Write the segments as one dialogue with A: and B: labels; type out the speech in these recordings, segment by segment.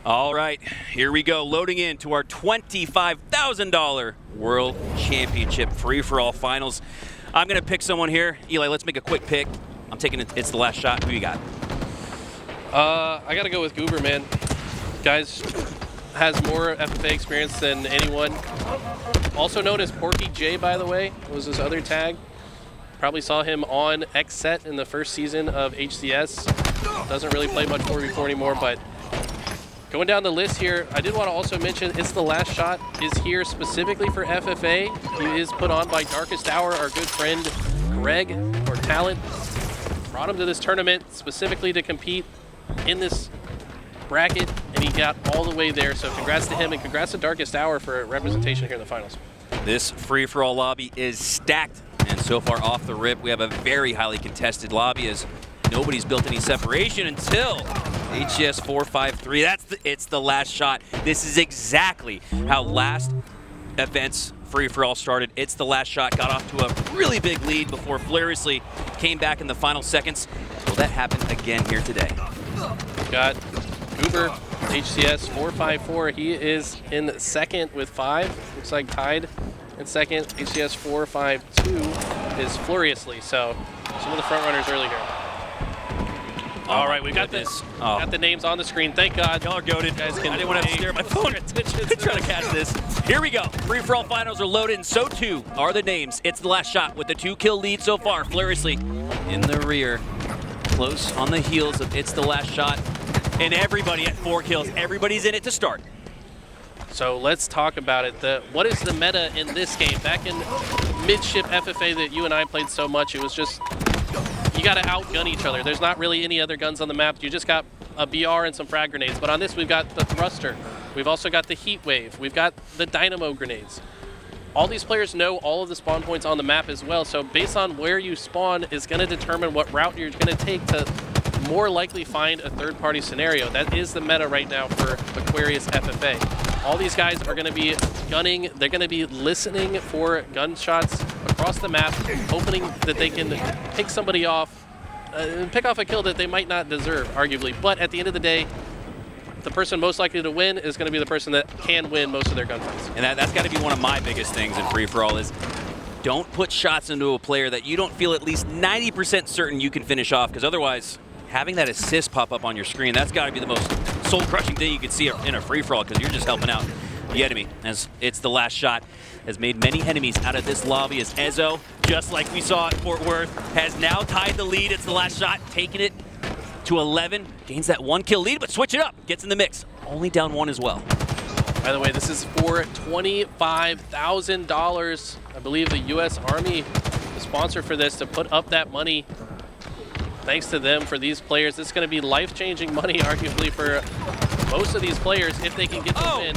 A: All right, here we go, loading into our $25,000 World Championship free-for-all finals. I'm gonna pick someone here. Eli, let's make a quick pick. I'm taking it, it's the last shot. Who you got?
B: I gotta go with Goober, man. Guys has more FFA experience than anyone. Also known as Porky J, by the way, was his other tag. Probably saw him on X Set in the first season of HCS. Doesn't really play much 4v4 anymore, but going down the list here, I did want to also mention It's the Last Shot is here specifically for FFA. He is put on by Darkest Hour, our good friend Greg, or Talent. Brought him to this tournament specifically to compete in this bracket, and he got all the way there. So congrats to him, and congrats to Darkest Hour for representation here in the finals.
A: This free-for-all lobby is stacked, and so far off the rip, we have a very highly contested lobby as nobody's built any separation until HCS 453. It's the last shot. This is exactly how last event's free-for-all started. It's the last shot, got off to a really big lead before Flariously came back in the final seconds. Will that happen again here today?
B: Got Goober, HCS 454. He is in second with 5. Looks like tied in second. HCS 452 is Flariously. So some of the front runners early here. All right, we got this. Got the names on the screen. Thank God.
A: Y'all are goated.
B: Guys can
A: I didn't want to stare at my phone. Trying to catch this. Here we go. Free-for-all finals are loaded, and so too are the names. It's the last shot with the 2-kill lead so far. Flariously in the rear, close on the heels of It's the Last Shot, and everybody at 4 kills. Everybody's in it to start.
B: So let's talk about it. What is the meta in this game? Back in midship FFA that you and I played so much, it was just you got to outgun each other. There's not really any other guns on the map. You just got a BR and some frag grenades. But on this, we've got the thruster. We've also got the heat wave. We've got the dynamo grenades. All these players know all of the spawn points on the map as well. So based on where you spawn is going to determine what route you're going to take to more likely find a third-party scenario. That is the meta right now for Aquarius FFA. All these guys are going to be gunning. They're going to be listening for gunshots across the map, hoping that they can pick somebody off, pick off a kill that they might not deserve, arguably. But at the end of the day, the person most likely to win is going to be the person that can win most of their gunfights.
A: And that's got to be one of my biggest things in free-for-all is don't put shots into a player that you don't feel at least 90% certain you can finish off, because otherwise having that assist pop up on your screen, that's got to be the most soul-crushing thing you could see in a free-for-all, because you're just helping out the enemy. As It's the Last Shot has made many enemies out of this lobby, as Ezo, just like we saw at Fort Worth, has now tied the lead. It's the last shot, taking it to 11, gains that 1-kill lead, but switch it up, gets in the mix. Only down 1 as well.
B: By the way, this is for $25,000. I believe the U.S. Army, the sponsor for this, to put up that money. Thanks to them for these players. It's going to be life-changing money, arguably, for most of these players if they can get the win.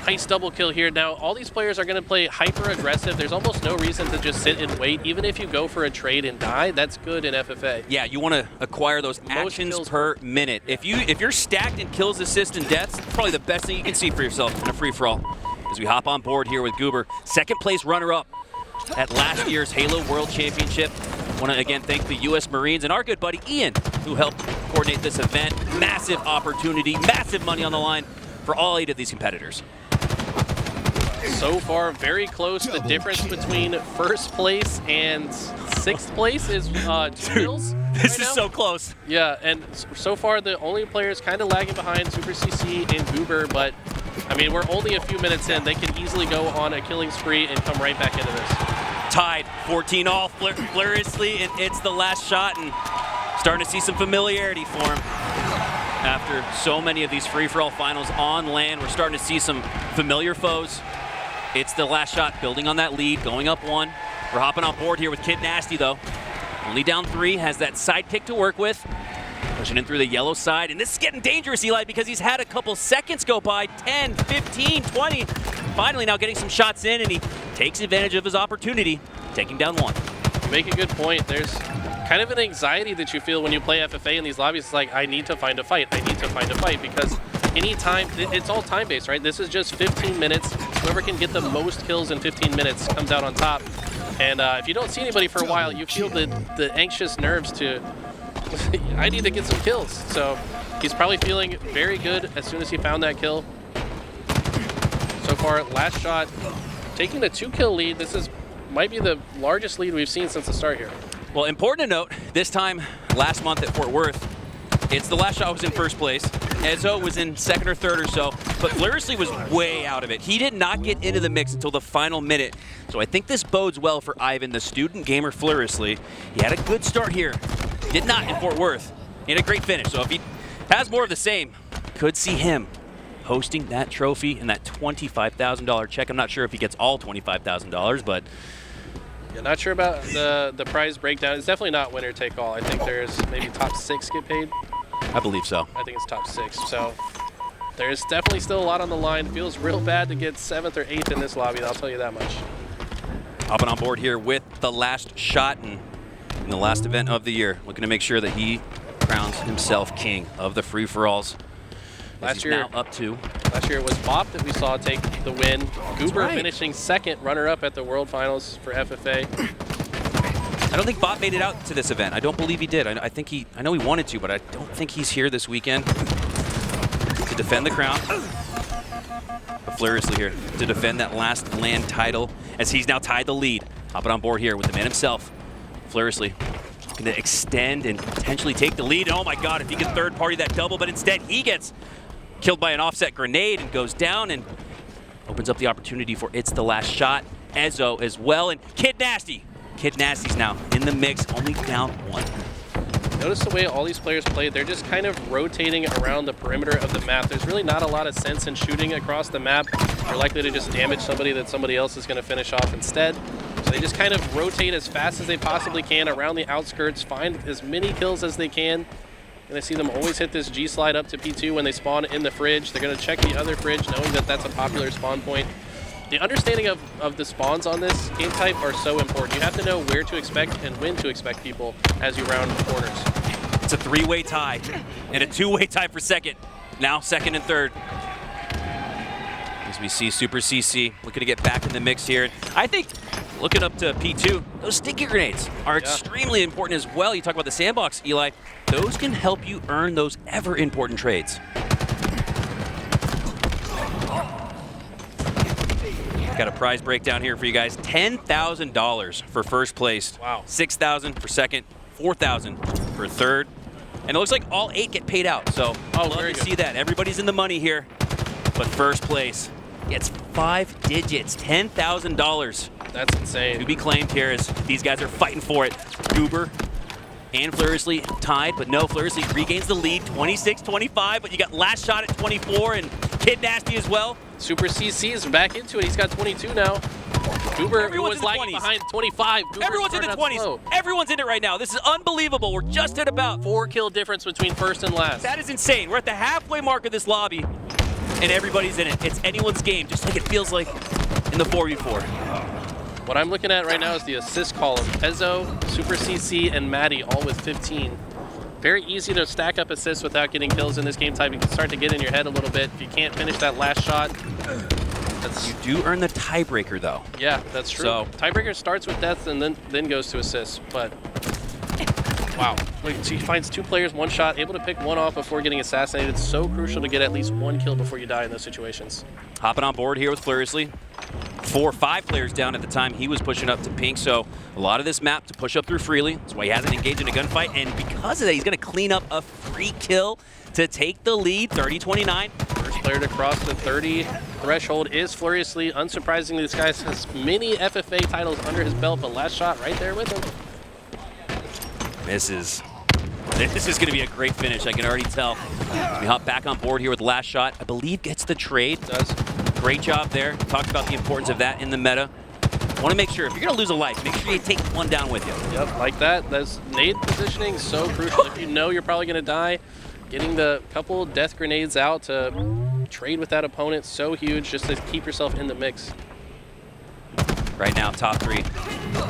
B: Nice double kill here. Now, all these players are going to play hyper-aggressive. There's almost no reason to just sit and wait. Even if you go for a trade and die, that's good in FFA.
A: Yeah, you want to acquire those actions per minute. If you're stacked in kills, assists, and deaths, it's probably the best thing you can see for yourself in a free-for-all. As we hop on board here with Goober, second place runner-up at last year's Halo World Championship. Want to again thank the U.S. Marines and our good buddy Ian, who helped coordinate this event. Massive opportunity, massive money on the line for all 8 of these competitors.
B: So far, very close. The difference between first place and 6th place is 2 kills.
A: This is so close.
B: Yeah, and so far the only players kind of lagging behind Super CC and Goober, but I mean, we're only a few minutes in. They can easily go on a killing spree and come right back into this.
A: Tied 14 all, Flariously, and It's the Last Shot, and starting to see some familiarity for him. After so many of these free-for-all finals on land, we're starting to see some familiar foes. It's the Last Shot, building on that lead, going up 1. We're hopping on board here with Kid Nasty, though. Only down 3, has that sidekick to work with. Pushing in through the yellow side, and this is getting dangerous, Eli, because he's had a couple seconds go by, 10, 15, 20. Finally now getting some shots in, and he takes advantage of his opportunity, taking down 1.
B: You make a good point. There's kind of an anxiety that you feel when you play FFA in these lobbies. It's like, I need to find a fight. I need to find a fight, because anytime, it's all time-based, right? This is just 15 minutes. Whoever can get the most kills in 15 minutes comes out on top. And if you don't see anybody for a while, you feel the anxious nerves to, I need to get some kills. So He's probably feeling very good as soon as he found that kill. So far, last shot, taking the 2-kill lead. This might be the largest lead we've seen since the start here.
A: Well, important to note, this time last month at Fort Worth, it's the last shot was in first place. Ezzo was in second or third or so, but Fluriously was way out of it. He did not get into the mix until the final minute. So I think this bodes well for Ivan, the student gamer Fluriously. He had a good start here. Did not in Fort Worth. He had a great finish. So if he has more of the same, could see him hosting that trophy and that $25,000 check. I'm not sure if he gets all $25,000, but
B: Yeah, not sure about the prize breakdown. It's definitely not winner take all. I think there's maybe top 6 get paid.
A: I believe so.
B: I think it's top 6. So there's definitely still a lot on the line. Feels real bad to get 7th or 8th in this lobby, I'll tell you that much.
A: Hopping on board here with the last shot in the last event of the year. Looking to make sure that he crowns himself king of the free-for-alls.
B: Last year,
A: now up to.
B: Last year it was Bop that we saw take the win. Goober
A: right.
B: finishing second runner-up at the World Finals for FFA.
A: I don't think Bop made it out to this event. I don't believe he did. I know he wanted to, but I don't think he's here this weekend to defend the crown. But Fluriously here to defend that last LAN title as he's now tied the lead. Hopping on board here with the man himself. Fluriously looking to extend and potentially take the lead. Oh my God, if he could third party that double, but instead he gets killed by an offset grenade and goes down and opens up the opportunity for It's the Last Shot. Ezzo as well, and Kid Nasty. Kid Nasty's now in the mix, only down 1.
B: Notice the way all these players play. They're just kind of rotating around the perimeter of the map. There's really not a lot of sense in shooting across the map. You're likely to just damage somebody that somebody else is going to finish off instead. So they just kind of rotate as fast as they possibly can around the outskirts, find as many kills as they can. And I see them always hit this G slide up to P2 when they spawn in the fridge. They're going to check the other fridge, knowing that that's a popular spawn point. The understanding of the spawns on this game type are so important. You have to know where to expect and when to expect people as you round corners.
A: It's a 3-way tie and a 2-way tie for second. Now second and third. As we see Super CC looking to get back in the mix here. I think looking up to P2, those sticky grenades are extremely important as well. You talk about the sandbox, Eli. Those can help you earn those ever important trades. Got a prize breakdown here for you guys. $10,000 for first place.
B: Wow.
A: $6,000 for second, $4,000 for third. And it looks like all 8 get paid out. So love to see that. Everybody's in the money here. But first place gets 5 digits, $10,000.
B: That's insane.
A: To be claimed here as these guys are fighting for it. Goober and Fluriously tied, but no, Fluriously regains the lead, 26-25, but you got Last Shot at 24 and Kid Nasty as well.
B: Super CC is back into it. He's got 22 now. Goober, who was lagging behind 25. Goober's
A: Everyone's in the 20s.
B: slow.
A: Everyone's in it right now. This is unbelievable. We're just at about
B: 4 kill difference between first and last.
A: That is insane. We're at the halfway mark of this lobby, and everybody's in it. It's anyone's game, just like it feels like in the 4v4.
B: What I'm looking at right now is the assist column. Ezzo, Super CC, and Maddie all with 15. Very easy to stack up assists without getting kills in this game type. You can start to get in your head a little bit. If you can't finish that last shot,
A: You do earn the tiebreaker, though.
B: Yeah, that's true.
A: So
B: tiebreaker starts with death and then goes to assists. But wow, look, so he finds 2 players, 1 shot, able to pick 1 off before getting assassinated. It's so crucial to get at least 1 kill before you die in those situations.
A: Hopping on board here with Fluriously. 4 or 5 players down at the time he was pushing up to pink, so a lot of this map to push up through freely. That's why he hasn't engaged in a gunfight, and because of that, he's going to clean up a free kill to take the lead, 30-29.
B: First player to cross the 30 threshold is Fluriously. Unsurprisingly, this guy has many FFA titles under his belt, but Last Shot right there with him.
A: Misses. This is going to be a great finish, I can already tell. As we hop back on board here with Last Shot, I believe gets the trade.
B: Does.
A: Great job there. Talked about the importance of that in the meta. Want to make sure, if you're going to lose a life, make sure you take 1 down with you.
B: Yep, like that. That's nade positioning, so crucial. If you know you're probably going to die, getting the couple death grenades out to trade with that opponent, so huge just to keep yourself in the mix.
A: Right now, top 3.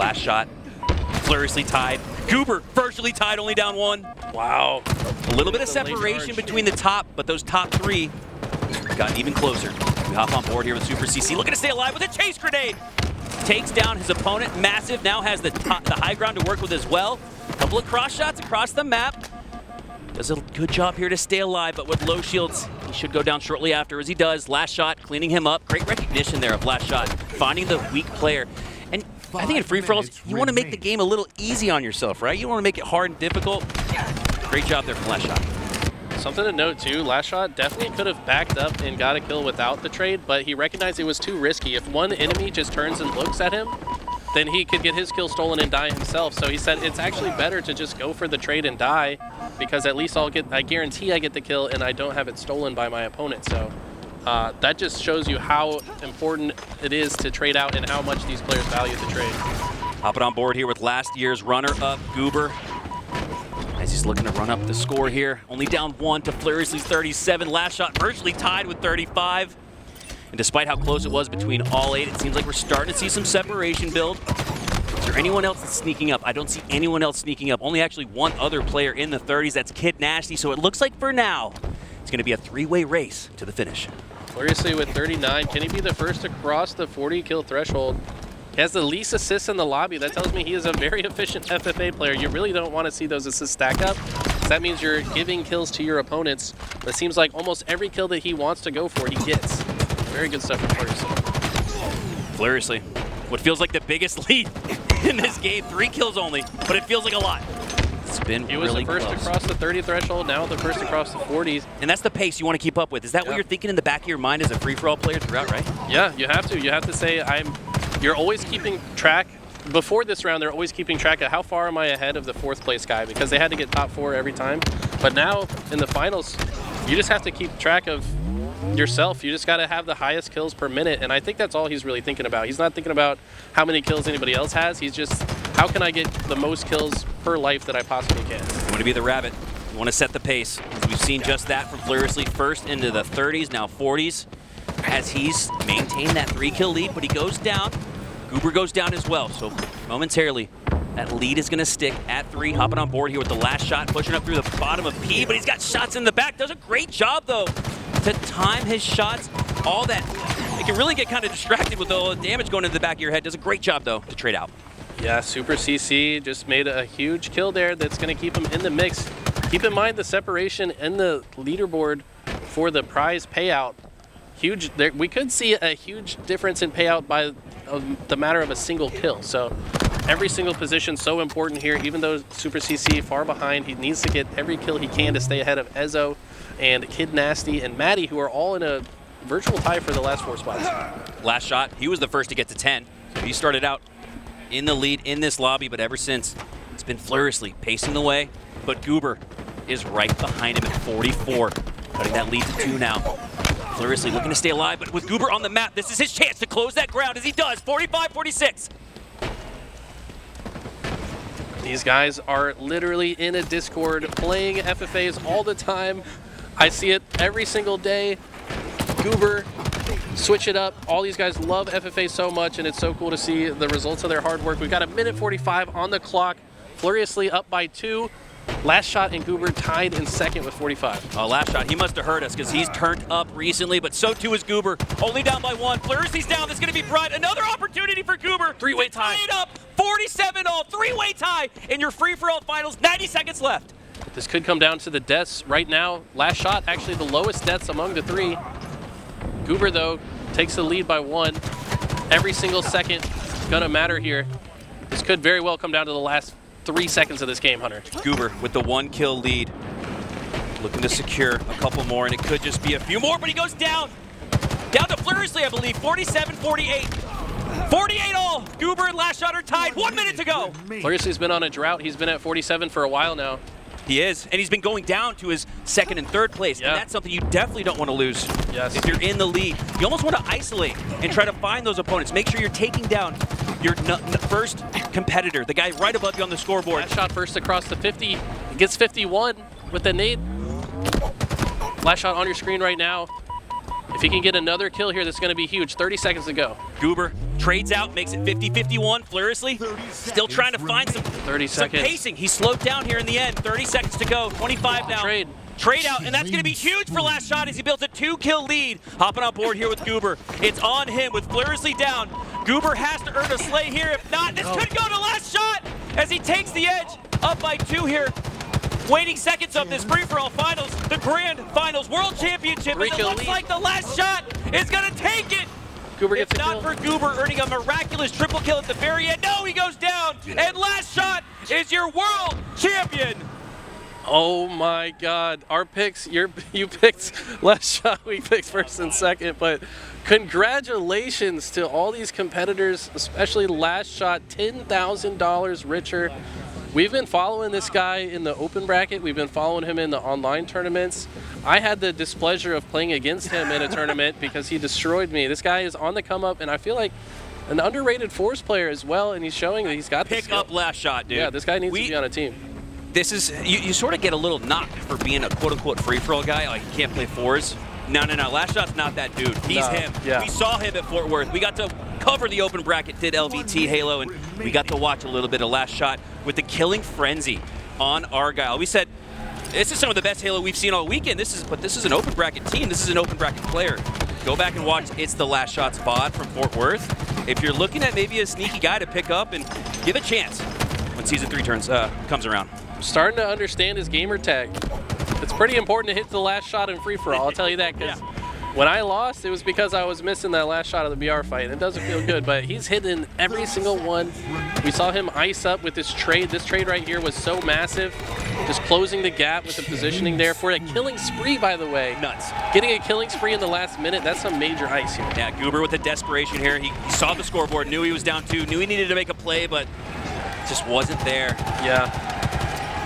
A: Last Shot. Fluriously tied. Goober virtually tied, only down 1.
B: Wow.
A: A little bit of separation between the top, but those top 3 got even closer. We hop on board here with Super CC, looking to stay alive with a chase grenade. Takes down his opponent, massive, now has the high ground to work with as well. A couple of cross shots across the map. Does a good job here to stay alive, but with low shields, he should go down shortly after, as he does. Last shot, cleaning him up. Great recognition there of last shot, finding the weak player. And I think in free-for-alls, you want to make the game a little easy on yourself, right? You don't want to make it hard and difficult. Great job there from last shot.
B: Something to note too, last shot definitely could have backed up and got a kill without the trade, but he recognized it was too risky. If one enemy just turns and looks at him, then he could get his kill stolen and die himself. So he said it's actually better to just go for the trade and die, because at least I guarantee I get the kill and I don't have it stolen by my opponent. So that just shows you how important it is to trade out and how much these players value the trade.
A: Hopping on board here with last year's runner-up, Goober, as he's looking to run up the score here. Only down 1 to Fleuriously's 37. Last shot virtually tied with 35. And despite how close it was between all 8, it seems like we're starting to see some separation build. Is there anyone else that's sneaking up? I don't see anyone else sneaking up. Only actually one other player in the 30s. That's Kid Nasty. So it looks like for now, it's going to be a 3-way race to the finish.
B: Fleuriously with 39. Can he be the first to cross the 40 kill threshold? He has the least assists in the lobby. That tells me he is a very efficient FFA player. You really don't want to see those assists stack up. That means you're giving kills to your opponents. But it seems like almost every kill that he wants to go for, he gets. Very good stuff from Fleuriously.
A: Fleuriously, what feels like the biggest lead in this game. 3 kills only, but it feels like a lot. It's been
B: he was
A: really
B: the first
A: close.
B: to cross the 30 threshold, now the first to cross the 40s.
A: And that's the pace you want to keep up with. Is that what you're thinking in the back of your mind as a free-for-all player throughout, right?
B: Yeah, you have to. You have to say, you're always keeping track. Before this round, they're always keeping track of how far am I ahead of the 4th place guy, because they had to get top 4 every time. But now, in the finals, you just have to keep track of yourself. You just got to have the highest kills per minute, and I think that's all he's really thinking about. He's not thinking about how many kills anybody else has. He's just, how can I get the most kills per life that I possibly can?
A: You want to be the rabbit. You want to set the pace. We've seen just that from Fleuriously, first into the 30s, now 40s, as he's maintained that 3-kill lead, but he goes down. Goober goes down as well, so momentarily that lead is going to stick at 3. Hopping on board here with the last shot, pushing up through the bottom of P, but he's got shots in the back. Does a great job, though, to time his shots. All that, it can really get kind of distracted with all the damage going into the back of your head. Does a great job, though, to trade out.
B: Yeah, Super CC just made a huge kill there that's going to keep him in the mix. Keep in mind the separation in the leaderboard for the prize payout. Huge. We could see a huge difference in payout by the matter of a single kill. So every single position so important here. Even though Super CC far behind, he needs to get every kill he can to stay ahead of Ezo and Kid Nasty and Maddie, who are all in a virtual tie for the last 4 spots.
A: Last shot, he was the first to get to 10. So he started out in the lead in this lobby, but ever since, it's been Fleuriously pacing the way. But Goober is right behind him at 44, cutting that lead to 2 now. Fleuriously looking to stay alive, but with Goober on the map, this is his chance to close that ground, as he does, 45-46.
B: These guys are literally in a Discord playing FFAs all the time. I see it every single day. Goober, switch it up. All these guys love FFA so much, and it's so cool to see the results of their hard work. We've got 1:45 on the clock. Fleuriously up by 2. Last shot and Goober tied in 2nd with 45.
A: Oh, last shot. He must have hurt us because he's turned up recently, but so too is Goober. Only down by 1. Fleuriously's down. That's going to be bright. Another opportunity for Goober.
B: 3-way tie.
A: Tie it up. 47-all. 3-way tie in your free-for-all finals. 90 seconds left.
B: This could come down to the deaths right now. Last shot, actually the lowest deaths among the 3. Goober, though, takes the lead by 1. Every single second gonna matter here. This could very well come down to the last 3 seconds of this game, Hunter.
A: Goober with the 1-kill lead. Looking to secure a couple more, and it could just be a few more, but he goes down. Down to Fleuriously, I believe, 47-48. 48-all. Goober and last shot are tied. 1 minute to go.
B: Fleuriously's been on a drought. He's been at 47 for a while now.
A: He is, and he's been going down to his 2nd and 3rd place, and that's something you definitely don't want to lose.
B: Yes.
A: If you're in the lead. You almost want to isolate and try to find those opponents. Make sure you're taking down your first competitor, the guy right above you on the scoreboard.
B: Last shot first across the 50. He gets 51 with the nade. Last shot on your screen right now. If he can get another kill here, that's going to be huge. 30 seconds to go.
A: Goober trades out, makes it 50-51. Fleuriously still trying to find some pacing. He slowed down here in the end. 30 seconds to go. 25 now. Trade out, and that's going to be huge for last shot as he builds a 2-kill lead. Hopping on board here with Goober. It's on him with Fleuriously down. Goober has to earn a slay here. If not, this could go to last shot as he takes the edge. Up by 2 here. Waiting seconds of this free-for-all finals, the grand finals world championship, and it looks like the last shot is gonna take it.
B: Goober gets
A: If
B: a
A: not
B: kill.
A: for Goober earning a miraculous triple kill at the very end. No, he goes down, and last shot is your world champion.
B: Oh my God! Our picks, you picked last shot, we picked first and second, but congratulations to all these competitors, especially last shot, $10,000 richer. We've been following this guy in the open bracket. We've been following him in the online tournaments. I had the displeasure of playing against him in a tournament because he destroyed me. This guy is on the come up, and I feel like an underrated Force player as well, and he's showing that he's got the
A: Pick
B: skill.
A: up last shot, dude.
B: Yeah, this guy needs to be on a team.
A: This is, you sort of get a little knock for being a quote-unquote free-for-all guy, like he can't play fours. No, last shot's not that dude. He's him.
B: Yeah.
A: We saw him at Fort Worth. We got to cover the open bracket, did LVT Halo, and we got to watch a little bit of last shot with the killing frenzy on Argyle. We said, this is some of the best Halo we've seen all weekend. But this is an open bracket team. This is an open bracket player. Go back and watch It's the Last Shot's VOD from Fort Worth. If you're looking at maybe a sneaky guy to pick up and give a chance when Season 3 comes around.
B: I'm starting to understand his gamer tag. It's pretty important to hit the last shot in free-for-all, I'll tell you that, because when I lost, it was because I was missing that last shot of the BR fight. It doesn't feel good, but he's hitting every single one. We saw him ice up with this trade. This trade right here was so massive, just closing the gap with the positioning there for a killing spree, by the way.
A: Nuts.
B: Getting a killing spree in the last minute, that's some major ice here.
A: Yeah, Goober with the desperation here. He saw the scoreboard, knew he was down 2, knew he needed to make a play, but just wasn't there.
B: Yeah.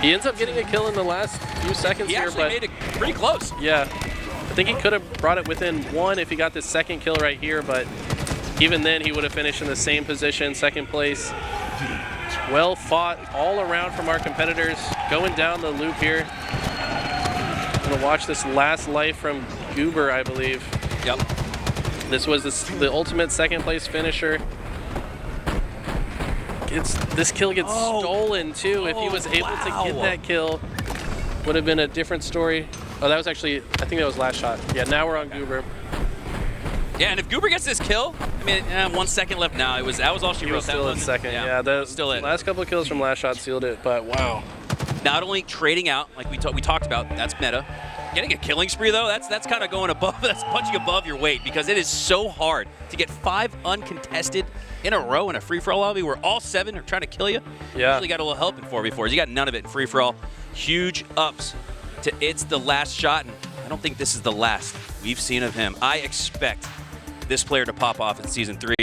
B: He ends up getting a kill in the last few seconds
A: He
B: here,
A: actually
B: but
A: made it pretty close.
B: yeah. I think he could have brought it within 1 if he got this second kill right here, but even then he would have finished in the same position, second place. Well fought all around from our competitors. Going down the loop here. Gonna watch this last life from Goober, I believe.
A: Yep.
B: This was the ultimate second place finisher. This kill gets stolen too. If he was able to get that kill, would have been a different story. Oh, that was actually, I think that was last shot. Yeah, now we're on Goober.
A: Yeah, and if Goober gets this kill, I mean, 1 second left now. That was all she
B: He
A: wrote.
B: was still in second. Yeah, the
A: still it.
B: last couple of kills from last shot sealed it, but wow.
A: Not only trading out, like we talked about, that's meta. Getting a killing spree though, that's kind of going above, that's punching above your weight, because it is so hard to get 5 uncontested in a row in a free-for-all lobby where all 7 are trying to kill you.
B: Yeah.
A: Usually got a little help in 4v4s. You got none of it in free-for-all. Huge ups to It's the Last Shot, and I don't think this is the last we've seen of him. I expect this player to pop off in Season 3.